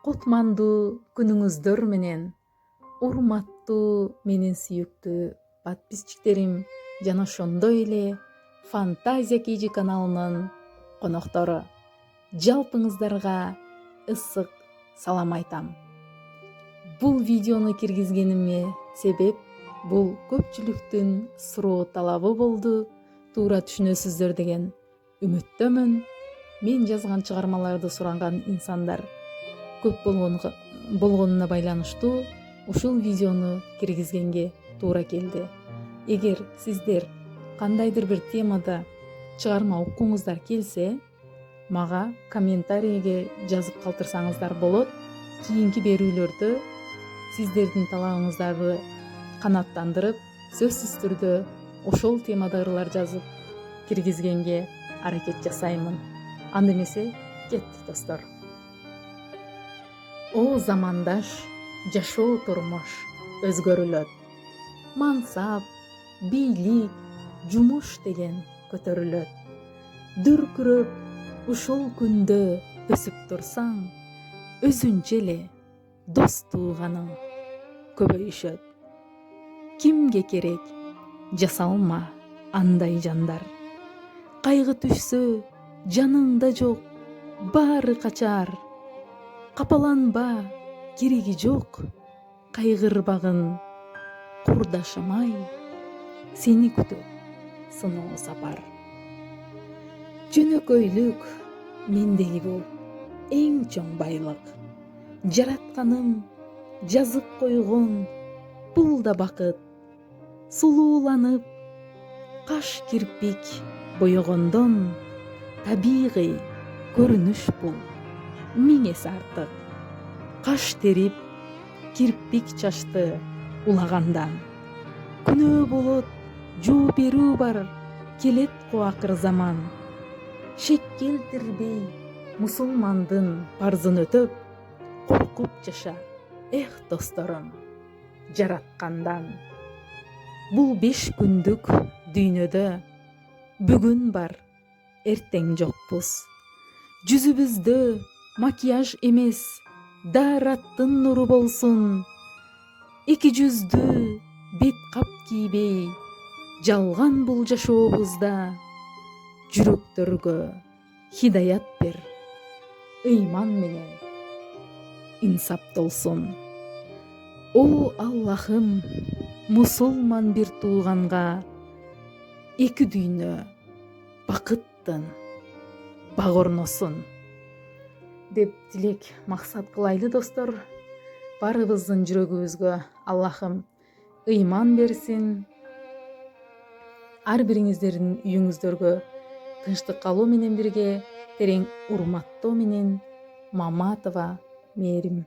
Кутмандуу күнүңүздөр менен, урматтуу менин сүйүктүү подписчиктерим жана ошондой эле Фантазия KG каналынын коноктору, жалпыңыздарга ысык салам айтам. Бул видеону киргизгениме себеп бул көпчүлүктүн суроо талабы болду. Туура түшүнөсүздөр деген үмүттөмүн. Мен жазган чыгармаларды суранган инсандар көп болгонуна байланыштуу ушул видеону киргизгенге туура келди. Эгер сиздер кандайдыр бир темада чыгарма уккуңуздар келсе, мага комментарийге жазып калтырсаңыздар болот. Кийинки берүүлөрдө сиздердин талабыңыздарды канааттандырып, сөзсүз түрдө ошол темадагылар жазып киргизгенге аракет жасаймын. Анда эмесе кеттик достор. О замандаш, жашоо турмуш өзгөрүлөт. Мансап, бийлик, жумуш деген көтөрүлөт. Дүркүрөп ушул күндө өсүп турсаң, өзүнчө эле дос тууганың көбөйүшөт. Кимге керек жасалма андай жандар. Кайгы түшсө жаныңда жок, баары качар. Капаланба, кереги жок, кайгырбагын курдашым-ай, сени күтөт сыноо сапар. Жөнөкөйлүк мендеги бул эң чоң байлык. Жаратканым жазып койгон бул да бакыт. Сулууланып каш кирпик боёгондон, табигый көрүнүш бул миң эсе артык. Каш терип кирпик чачты улагандан. Күнөө болот, жооп берүү бар, келет го акыр заман. Шек келтирбей мусулмандын парзын өтөп, коркуп жаша, эх досторум, жараткандан. Бул 5 күндүк дүйнөдө бүгүн бар, эртең жокпуз. Жүзүбүздө макияж эмес, daarаттын нуру болсун. Эки жүздүү бет кап кийбей, жалган бул жашообузда. Жүрөктөргө хидаят бер, ыйман менен инсап толсун. О Аллахым, мусулман бир тууганга эки дүйнө бакыттын баг орносун деп тилек максат кылайлы достор. Баарыбыздын жүрөгүбүзгө Аллахым ыйман берсин. Ар бириңиздердин үйүңүздөргө тынчтык калуу менен бирге терең урматтоо менен Маматова Мээрим.